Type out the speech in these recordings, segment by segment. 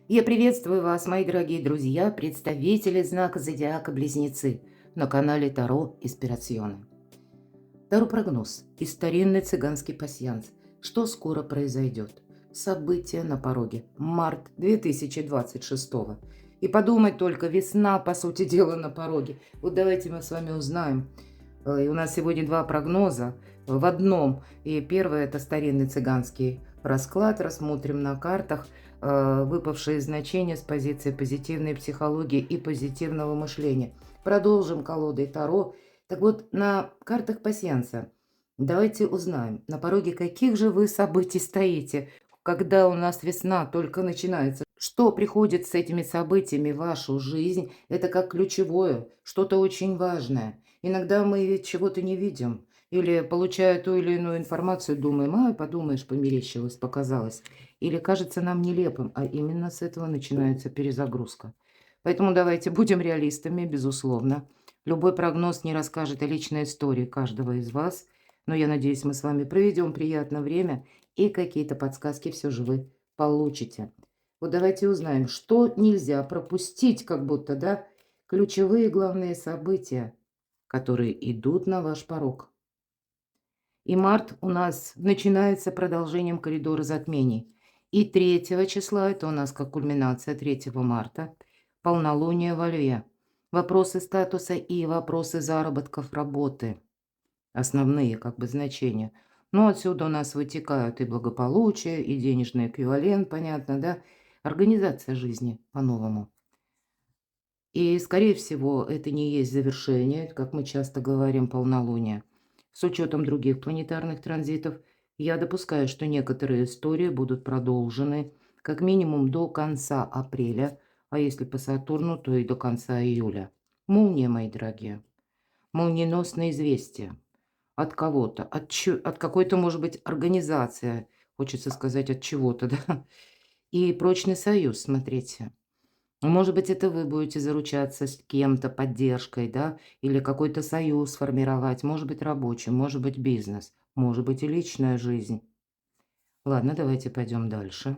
Я приветствую вас, мои дорогие друзья, представители знака Зодиака Близнецы на канале Таро Инспирационе. Таро-прогноз и старинный цыганский пасьянс. Что скоро произойдет? События на пороге. Март 2026. И подумать только, весна, по сути дела, на пороге. Вот давайте мы с вами узнаем. И у нас сегодня два прогноза в одном. И первое – это старинный цыганский расклад. Рассмотрим на картах выпавшие значения с позиции позитивной психологии и позитивного мышления. Продолжим колодой Таро. Так вот, на картах пасьянса давайте узнаем, на пороге каких же вы событий стоите, когда у нас весна только начинается. Что приходит с этими событиями в вашу жизнь, это как ключевое, что-то очень важное. Иногда мы ведь чего-то не видим. Или, получая ту или иную информацию, думаем, подумаешь, померещилось, показалось. Или кажется нам нелепым, а именно с этого начинается перезагрузка. Поэтому давайте будем реалистами, безусловно. Любой прогноз не расскажет о личной истории каждого из вас, но я надеюсь, мы с вами проведем приятное время и какие-то подсказки все же вы получите. Вот давайте узнаем, что нельзя пропустить, как будто, да, ключевые главные события, которые идут на ваш порог. И март у нас начинается продолжением коридора затмений. И 3 числа, это у нас как кульминация 3 марта, полнолуние во Льве. Вопросы статуса и вопросы заработков работы. Основные как бы значения. Но отсюда у нас вытекают и благополучие, и денежный эквивалент, понятно, да? Организация жизни по-новому. И, скорее всего, это не есть завершение, как мы часто говорим, полнолуния. С учетом других планетарных транзитов, я допускаю, что некоторые истории будут продолжены как минимум до конца апреля, а если по Сатурну, то и до конца июля. Молния, мои дорогие. Молниеносное известие. От кого-то, от какой-то, может быть, организации, хочется сказать, от чего-то, да. И прочный союз, смотрите. Может быть, это вы будете заручаться с кем-то, поддержкой, да, или какой-то союз формировать, может быть, рабочий, может быть, бизнес, может быть, и личная жизнь. Ладно, давайте пойдем дальше.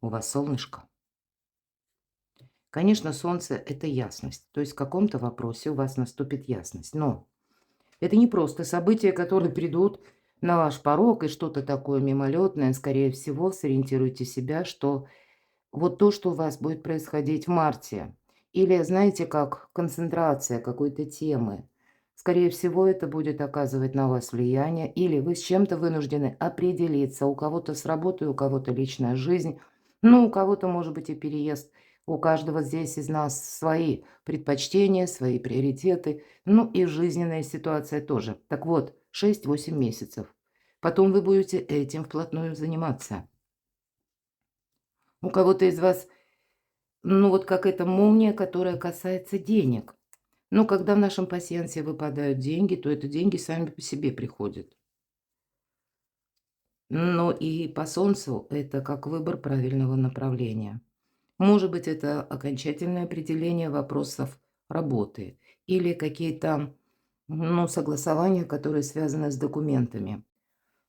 У вас солнышко. Конечно, солнце – это ясность, то есть в каком-то вопросе у вас наступит ясность, но это не просто события, которые придут на ваш порог и что-то такое мимолетное. Скорее всего, сориентируйте себя, что вот то, что у вас будет происходить в марте, или, знаете, как концентрация какой-то темы, скорее всего, это будет оказывать на вас влияние, или вы с чем-то вынуждены определиться. У кого-то с работой, у кого-то личная жизнь, ну, у кого-то, может быть, и переезд. У каждого здесь из нас свои предпочтения, свои приоритеты, ну и жизненная ситуация тоже. Так вот, 6-8 месяцев. Потом вы будете этим вплотную заниматься. У кого-то из вас, ну, вот как эта молния, которая касается денег. Но когда в нашем пасьянсе выпадают деньги, то это деньги сами по себе приходят. Но и по Солнцу это как выбор правильного направления. Может быть, это окончательное определение вопросов работы или какие-то, ну, согласования, которые связаны с документами.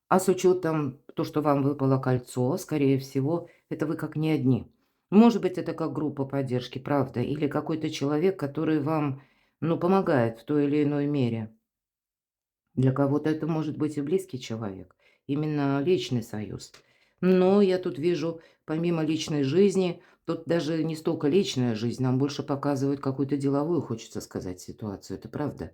А с учетом то, что вам выпало кольцо, скорее всего, это вы как не одни. Может быть, это как группа поддержки, правда, или какой-то человек, который вам, ну, помогает в той или иной мере. Для кого-то это может быть и близкий человек, именно личный союз. Но я тут вижу, помимо личной жизни, тут даже не столько личная жизнь, нам больше показывает какую-то деловую, хочется сказать, ситуацию. Это правда.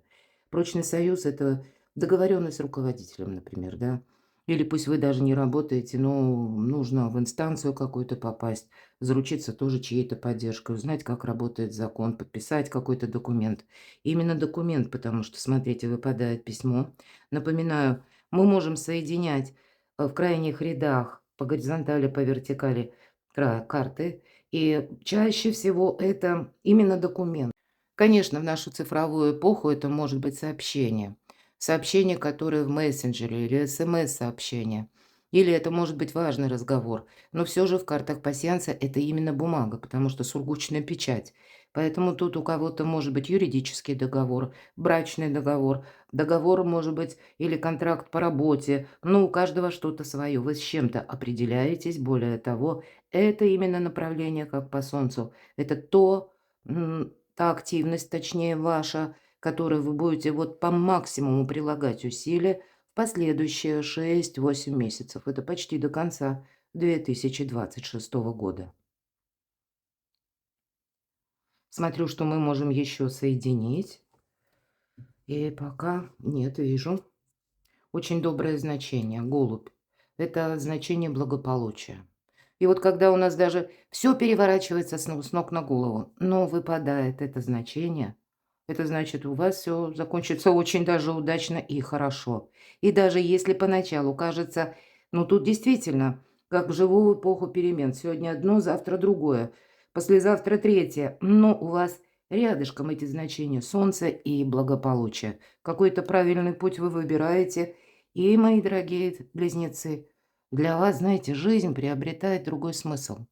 Прочный союз – это договоренность с руководителем, например, да. Или пусть вы даже не работаете, но нужно в инстанцию какую-то попасть, заручиться тоже чьей-то поддержкой, узнать, как работает закон, подписать какой-то документ. Именно документ, потому что, смотрите, выпадает письмо. Напоминаю, мы можем соединять в крайних рядах по горизонтали, по вертикали карты, и чаще всего это именно документ. Конечно, в нашу цифровую эпоху это может быть сообщение. Сообщение, которое в мессенджере или смс-сообщение. Или это может быть важный разговор, но все же в картах пасьянса это именно бумага, потому что сургучная печать. Поэтому тут у кого-то может быть юридический договор, брачный договор, договор может быть или контракт по работе. Ну, у каждого что-то свое. Вы с чем-то определяетесь. Более того, это именно направление, как по Солнцу. Это та активность, точнее ваша, которой вы будете вот по максимуму прилагать усилия последующие 6-8 месяцев. Это почти до конца 2026 года. Смотрю, что мы можем еще соединить. И пока нет, вижу. Очень доброе значение. Голубь. Это значение благополучия. И вот когда у нас даже все переворачивается с ног на голову, но выпадает это значение, это значит, у вас все закончится очень даже удачно и хорошо. И даже если поначалу кажется, ну тут действительно, как живу в эпоху перемен, сегодня одно, завтра другое, послезавтра третье, но у вас рядышком эти значения солнце и благополучие. Какой-то правильный путь вы выбираете, и, мои дорогие близнецы, для вас, знаете, жизнь приобретает другой смысл,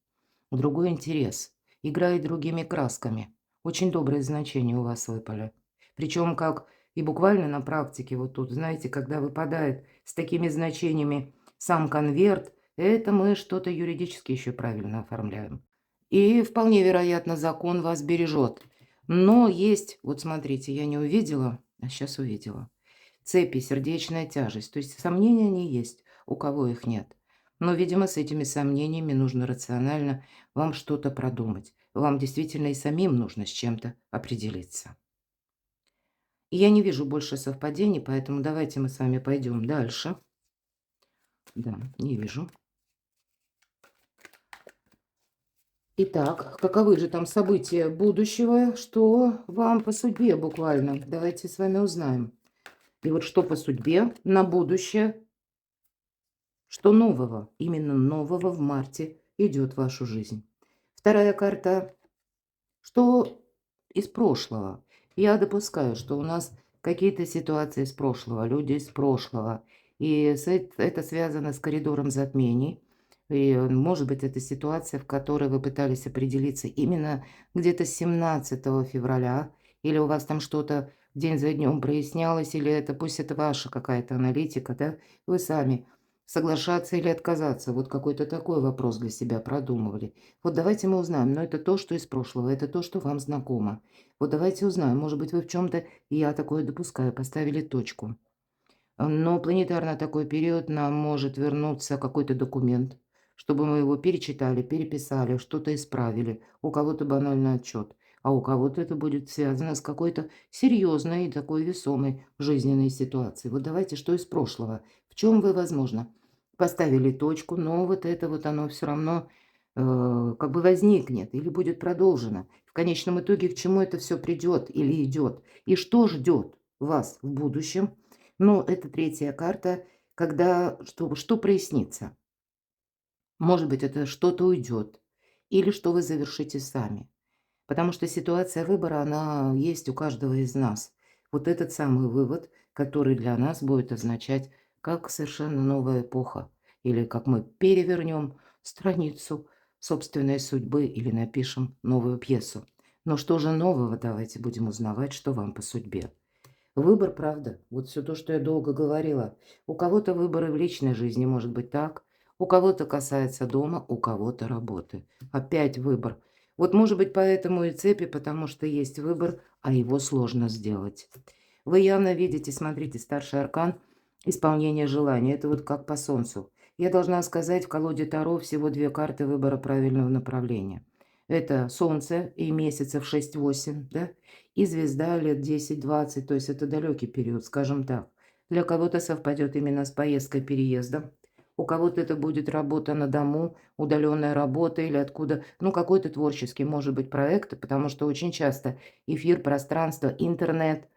другой интерес, играет другими красками. Очень добрые значения у вас выпали. Причем как и буквально на практике, вот тут, знаете, когда выпадает с такими значениями сам конверт, это мы что-то юридически еще правильно оформляем. И вполне вероятно, закон вас бережет. Но есть, вот смотрите, я не увидела, а сейчас увидела. Цепи, сердечная тяжесть. То есть сомнения они есть, у кого их нет. Но, видимо, с этими сомнениями нужно рационально вам что-то продумать. Вам действительно и самим нужно с чем-то определиться. И я не вижу больше совпадений, поэтому давайте мы с вами пойдем дальше. Да, не вижу. Итак, каковы же там события будущего, что вам по судьбе буквально? Давайте с вами узнаем. И вот что по судьбе на будущее, что нового, именно нового в марте идет в вашу жизнь. Вторая карта, что из прошлого. Я допускаю, что у нас какие-то ситуации из прошлого, люди из прошлого. И это связано с коридором затмений. И, может быть, это ситуация, в которой вы пытались определиться именно где-то с 17 февраля, или у вас там что-то день за днем прояснялось, или это пусть это ваша какая-то аналитика, да, вы сами соглашаться или отказаться. Вот какой-то такой вопрос для себя продумывали. Вот давайте мы узнаем, но это то, что из прошлого, это то, что вам знакомо. Вот давайте узнаем, может быть, вы в чем-то, я такое допускаю, поставили точку. Но планетарно такой период нам может вернуться какой-то документ, чтобы мы его перечитали, переписали, что-то исправили. У кого-то банальный отчет, а у кого-то это будет связано с какой-то серьезной и такой весомой жизненной ситуацией. Вот давайте, что из прошлого, в чем вы, возможно, поставили точку, но вот это вот оно все равно как бы возникнет или будет продолжено. В конечном итоге к чему это все придет или идет, и что ждет вас в будущем. Ну, это третья карта, когда что прояснится. Может быть, это что-то уйдет или что вы завершите сами. Потому что ситуация выбора, она есть у каждого из нас. Вот этот самый вывод, который для нас будет означать, как совершенно новая эпоха. Или как мы перевернем страницу собственной судьбы или напишем новую пьесу. Но что же нового, давайте будем узнавать, что вам по судьбе. Выбор, правда. Вот все то, что я долго говорила. У кого-то выборы в личной жизни может быть так, у кого-то касается дома, у кого-то работы. Опять выбор. Вот может быть поэтому и цепи, потому что есть выбор, а его сложно сделать. Вы явно видите, смотрите, старший аркан исполнение желания. Это вот как по солнцу. Я должна сказать, в колоде Таро всего две карты выбора правильного направления. Это солнце и месяцев 6-8, да? И звезда лет 10-20, то есть это далекий период, скажем так. Для кого-то совпадет именно с поездкой, переездом. У кого-то это будет работа на дому, удаленная работа или откуда, ну, какой-то творческий, может быть, проект, потому что очень часто эфир, пространство, интернет,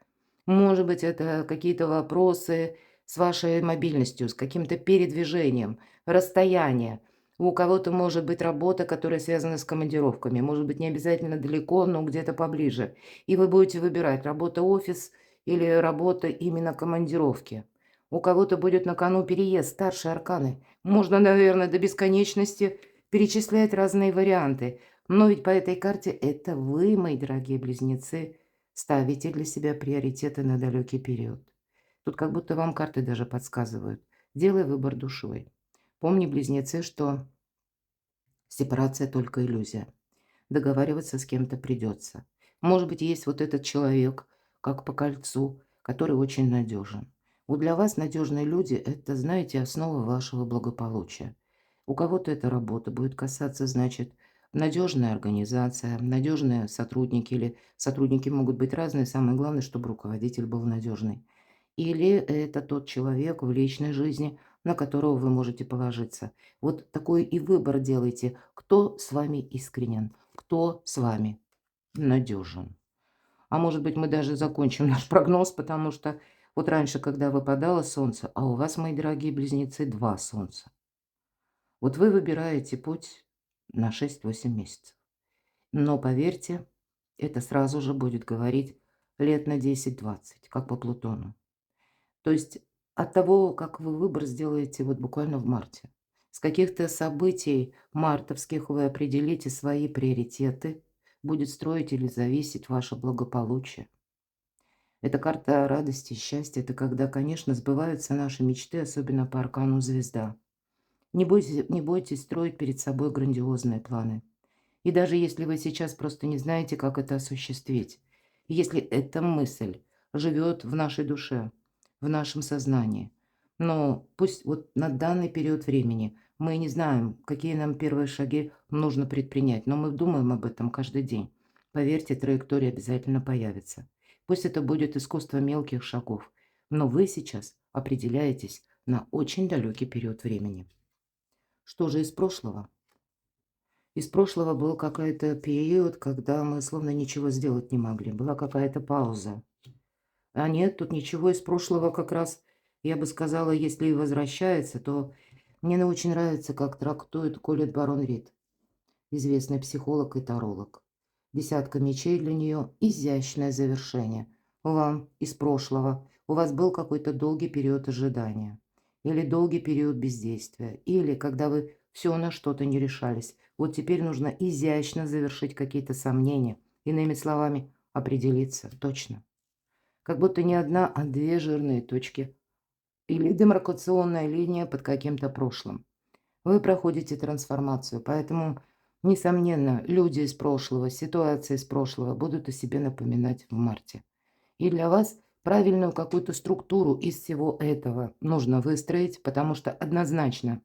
может быть, это какие-то вопросы с вашей мобильностью, с каким-то передвижением, расстояние. У кого-то может быть работа, которая связана с командировками. Может быть, не обязательно далеко, но где-то поближе. И вы будете выбирать работа-офис или работа именно командировки. У кого-то будет на кону переезд, старшие арканы. Можно, наверное, до бесконечности перечислять разные варианты. Но ведь по этой карте это вы, мои дорогие близнецы, ставите для себя приоритеты на далекий период. Тут как будто вам карты даже подсказывают. Делай выбор душой. Помни, близнецы, что сепарация только иллюзия. Договариваться с кем-то придется. Может быть, есть вот этот человек, как по кольцу, который очень надежен. Вот для вас надежные люди – это, знаете, основа вашего благополучия. У кого-то эта работа будет касаться, значит, надежная организация, надежные сотрудники, или сотрудники могут быть разные, самое главное, чтобы руководитель был надежный. Или это тот человек в личной жизни, на которого вы можете положиться. Вот такой и выбор делайте, кто с вами искренен, кто с вами надежен. А может быть, мы даже закончим наш прогноз, потому что вот раньше, когда выпадало солнце, а у вас, мои дорогие близнецы, два солнца. Вот вы выбираете путь на 6-8 месяцев. Но поверьте, это сразу же будет говорить лет на 10-20, как по Плутону. То есть от того, как вы выбор сделаете вот буквально в марте. С каких-то событий мартовских вы определите свои приоритеты, будет строить или зависеть ваше благополучие. Это карта радости, счастья. Это когда, конечно, сбываются наши мечты, особенно по аркану звезда. Не бойтесь строить перед собой грандиозные планы. И даже если вы сейчас просто не знаете, как это осуществить, если эта мысль живет в нашей душе, в нашем сознании, но пусть вот на данный период времени мы не знаем, какие нам первые шаги нужно предпринять, но мы думаем об этом каждый день. Поверьте, траектория обязательно появится. Пусть это будет искусство мелких шагов, но вы сейчас определяетесь на очень далекий период времени. Что же из прошлого? Из прошлого был какой-то период, когда мы словно ничего сделать не могли. Была какая-то пауза. А нет, тут ничего из прошлого как раз, я бы сказала, если и возвращается, то мне очень нравится, как трактует Колет Барон Рид, известный психолог и таролог. Десятка мечей для нее – изящное завершение. Вам из прошлого. У вас был какой-то долгий период ожидания. Или долгий период бездействия. Или когда вы все на что-то не решались. Вот теперь нужно изящно завершить какие-то сомнения. Иными словами, определиться точно. Как будто не одна, а две жирные точки. Или демаркационная линия под каким-то прошлым. Вы проходите трансформацию, поэтому, несомненно, люди из прошлого, ситуации из прошлого будут о себе напоминать в марте. И для вас правильную какую-то структуру из всего этого нужно выстроить, потому что однозначно,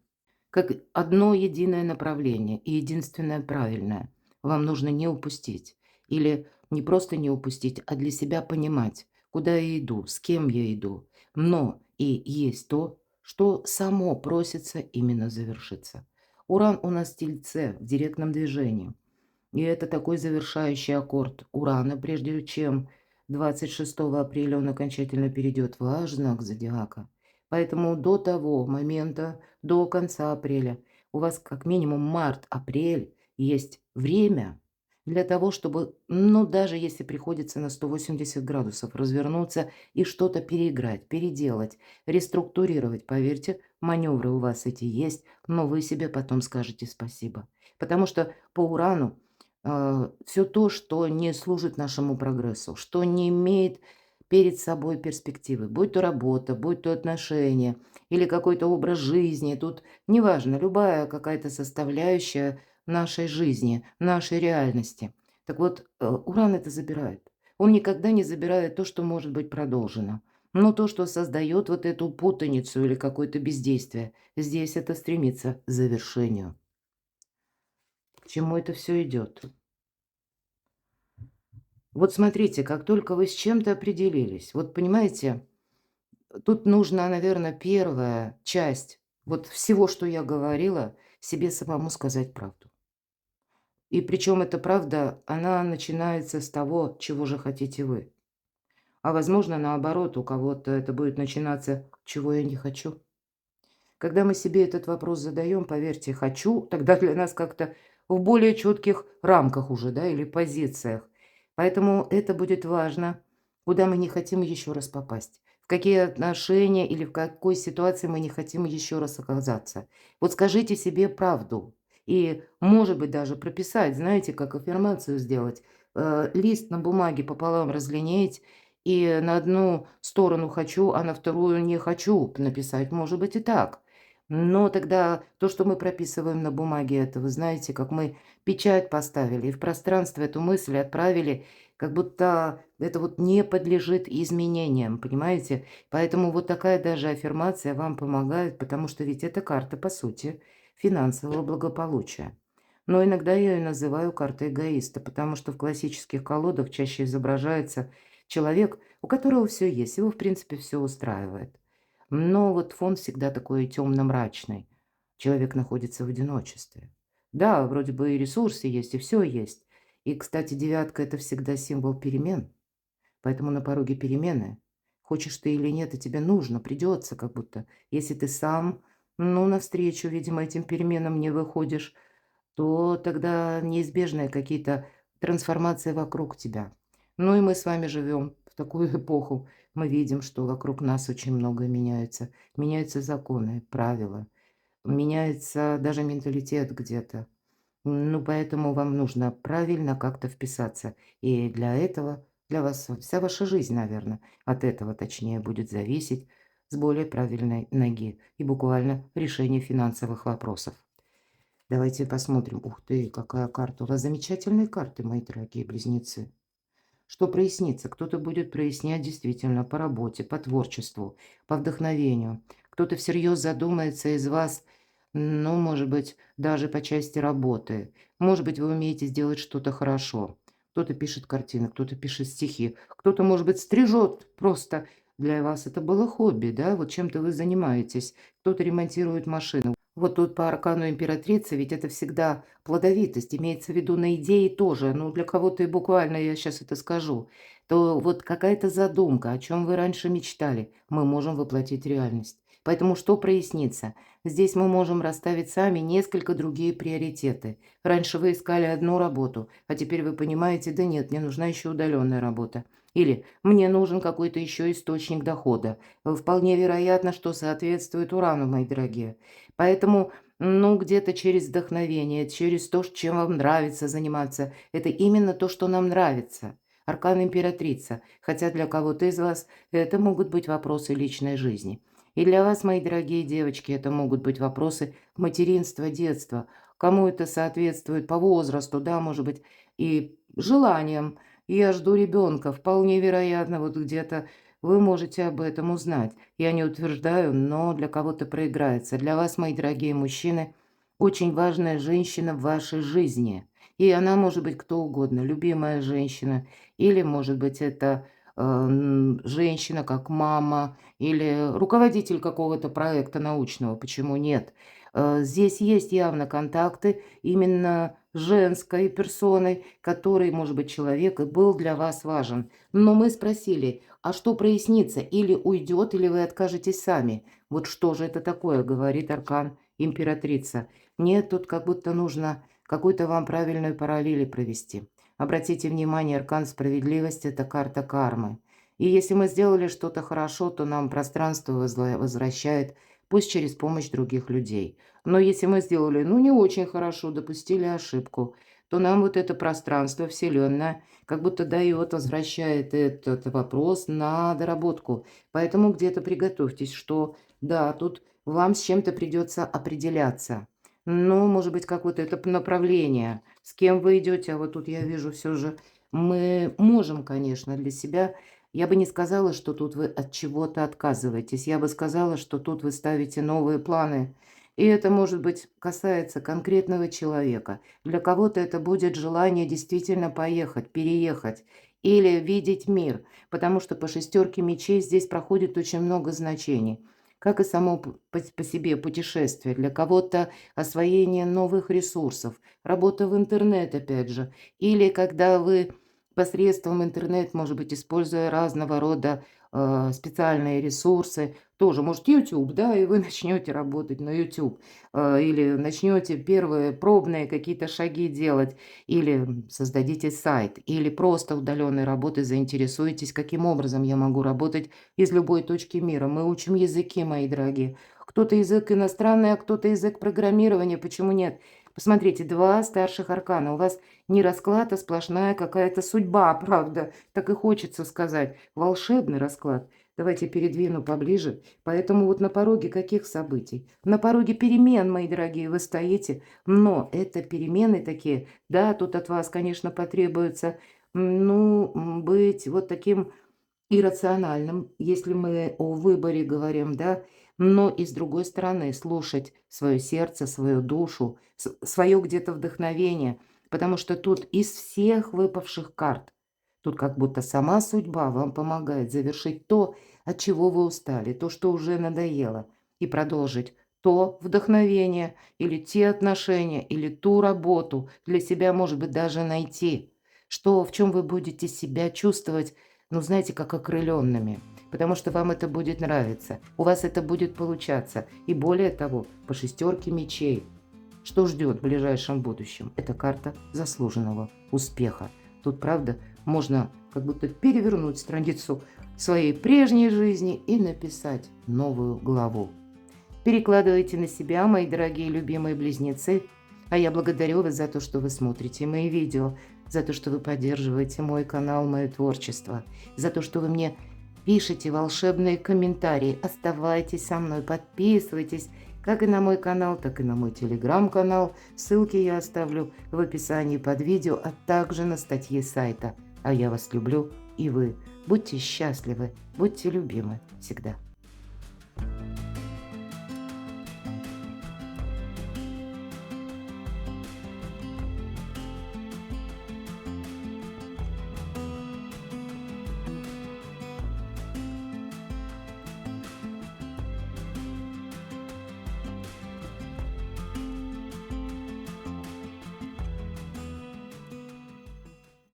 как одно единое направление и единственное правильное, вам нужно не упустить. Или не просто не упустить, а для себя понимать, куда я иду, с кем я иду. Но и есть то, что само просится именно завершиться. Уран у нас в Тельце в директном движении. И это такой завершающий аккорд Урана, прежде чем 26 апреля он окончательно перейдет в ваш знак зодиака. Поэтому до того момента, до конца апреля, у вас как минимум март-апрель есть время для того, чтобы, ну, даже если приходится на 180 градусов развернуться и что-то переиграть, переделать, реструктурировать, поверьте, маневры у вас эти есть, но вы себе потом скажете спасибо. Потому что по Урану все то, что не служит нашему прогрессу, что не имеет перед собой перспективы, будь то работа, будь то отношения или какой-то образ жизни. Тут неважно, любая какая-то составляющая нашей жизни, нашей реальности. Так вот, Уран это забирает. Он никогда не забирает то, что может быть продолжено. Но то, что создает вот эту путаницу или какое-то бездействие, здесь это стремится к завершению. К чему это все идет? Вот смотрите, как только вы с чем-то определились, вот понимаете, тут нужна, наверное, первая часть вот всего, что я говорила, себе самому сказать правду. И причем эта правда, она начинается с того, чего же хотите вы. А возможно, наоборот, у кого-то это будет начинаться, чего я не хочу. Когда мы себе этот вопрос задаем, поверьте, хочу, тогда для нас как-то в более четких рамках уже, да, или позициях. Поэтому это будет важно, куда мы не хотим еще раз попасть, в какие отношения или в какой ситуации мы не хотим еще раз оказаться. Вот скажите себе правду. И, может быть, даже прописать, знаете, как аффирмацию сделать. Лист на бумаге пополам разлинеять и на одну сторону хочу, а на вторую не хочу написать. Может быть и так. Но тогда то, что мы прописываем на бумаге, это, вы знаете, как мы печать поставили и в пространство эту мысль отправили, как будто это вот не подлежит изменениям, понимаете? Поэтому вот такая даже аффирмация вам помогает, потому что ведь это карта, по сути, финансового благополучия. Но иногда я ее называю картой эгоиста, потому что в классических колодах чаще изображается человек, у которого все есть, его, в принципе, все устраивает. Но вот фон всегда такой темно-мрачный. Человек находится в одиночестве. Да, вроде бы и ресурсы есть, и все есть. И, кстати, девятка – это всегда символ перемен. Поэтому на пороге перемены. Хочешь ты или нет, и тебе нужно, придется как будто. Если ты сам, ну, навстречу, видимо, этим переменам не выходишь, то тогда неизбежные какие-то трансформации вокруг тебя. Ну и мы с вами живем в такую эпоху. Мы видим, что вокруг нас очень многое меняется. Меняются законы, правила, меняется даже менталитет где-то. Ну, поэтому вам нужно правильно как-то вписаться. И для этого, для вас вся ваша жизнь, наверное, от этого, точнее, будет зависеть с более правильной ноги и буквально решение финансовых вопросов. Давайте посмотрим. Ух ты, какая карта. У вас замечательные карты, мои дорогие близнецы. Что прояснится? Кто-то будет прояснять действительно по работе, по творчеству, по вдохновению. Кто-то всерьез задумается из вас, ну, может быть, даже по части работы. Может быть, вы умеете сделать что-то хорошо. Кто-то пишет картины, кто-то пишет стихи, кто-то, может быть, стрижет просто. Для вас это было хобби, да? Вот чем-то вы занимаетесь. Кто-то ремонтирует машину. Вот тут по аркану императрицы, ведь это всегда плодовитость, имеется в виду на идеи тоже. Ну, для кого-то и буквально я сейчас это скажу. То вот какая-то задумка, о чем вы раньше мечтали, мы можем воплотить в реальность. Поэтому что прояснится? Здесь мы можем расставить сами несколько другие приоритеты. Раньше вы искали одну работу, а теперь вы понимаете, да нет, мне нужна еще удаленная работа. Или мне нужен какой-то еще источник дохода. Вполне вероятно, что соответствует урану, мои дорогие. Поэтому, ну, где-то через вдохновение, через то, чем вам нравится заниматься. Это именно то, что нам нравится. Аркан императрица. Хотя для кого-то из вас это могут быть вопросы личной жизни. И для вас, мои дорогие девочки, это могут быть вопросы материнства, детства. Кому это соответствует по возрасту, да, может быть, и желаниям. Я жду ребенка. Вполне вероятно, вот где-то вы можете об этом узнать. Я не утверждаю, но для кого-то проиграется. Для вас, мои дорогие мужчины, очень важная женщина в вашей жизни. И она может быть кто угодно, любимая женщина, или, может быть, это женщина как мама, или руководитель какого-то проекта научного, почему нет. Здесь есть явно контакты именно с женской персоной, который, может быть, человек и был для вас важен. Но мы спросили, а что прояснится? Или уйдет, или вы откажетесь сами? Вот что же это такое, говорит аркан императрица. Нет, тут как будто нужно какую-то вам правильную параллель провести. Обратите внимание, аркан справедливости – это карта кармы. И если мы сделали что-то хорошо, то нам пространство возвращает, пусть через помощь других людей. Но если мы сделали, ну, не очень хорошо, допустили ошибку, то нам вот это пространство, Вселенная, как будто дает, возвращает этот вопрос на доработку. Поэтому где-то приготовьтесь, что да, тут вам с чем-то придется определяться. Ну, может быть, как вот это направление, с кем вы идете, а вот тут я вижу все же, мы можем, конечно, для себя, я бы не сказала, что тут вы от чего-то отказываетесь, я бы сказала, что тут вы ставите новые планы, и это, может быть, касается конкретного человека. Для кого-то это будет желание действительно поехать, переехать или видеть мир, потому что по шестерке мечей здесь проходит очень много значений. Как и само по себе путешествие. Для кого-то освоение новых ресурсов, работа в интернет, опять же. Или когда вы посредством интернет, может быть, используя разного рода специальные ресурсы. Тоже, может, YouTube, да, и вы начнете работать на YouTube. Или начнете первые пробные какие-то шаги делать. Или создадите сайт. Или просто удаленной работой заинтересуетесь, каким образом я могу работать из любой точки мира. Мы учим языки, мои дорогие. Кто-то язык иностранный, а кто-то язык программирования. Почему нет? Посмотрите, 2 старших аркана. У вас не расклад, а сплошная какая-то судьба, правда. Так и хочется сказать. Волшебный расклад. Давайте передвину поближе. Поэтому вот на пороге каких событий? На пороге перемен, мои дорогие, вы стоите. Но это перемены такие. Да, тут от вас, конечно, потребуется, быть вот таким иррациональным, если мы о выборе говорим, да, но и с другой стороны слушать свое сердце, свою душу, свое где-то вдохновение, потому что тут из всех выпавших карт, тут как будто сама судьба вам помогает завершить то, от чего вы устали, то, что уже надоело, и продолжить то вдохновение или те отношения, или ту работу для себя, может быть, даже найти, что, в чем вы будете себя чувствовать, ну, знаете, как окрыленными, потому что вам это будет нравиться, у вас это будет получаться. И более того, по 6 мечей, что ждет в ближайшем будущем? Это карта заслуженного успеха. Тут, правда, можно как будто перевернуть страницу своей прежней жизни и написать новую главу. Перекладывайте на себя, мои дорогие любимые близнецы. А я благодарю вас за то, что вы смотрите мои видео, за то, что вы поддерживаете мой канал, мое творчество, за то, что вы мне пишите волшебные комментарии. Оставайтесь со мной, подписывайтесь как и на мой канал, так и на мой телеграм-канал. Ссылки я оставлю в описании под видео, а также на статье сайта. А я вас люблю, и вы. Будьте счастливы, будьте любимы всегда.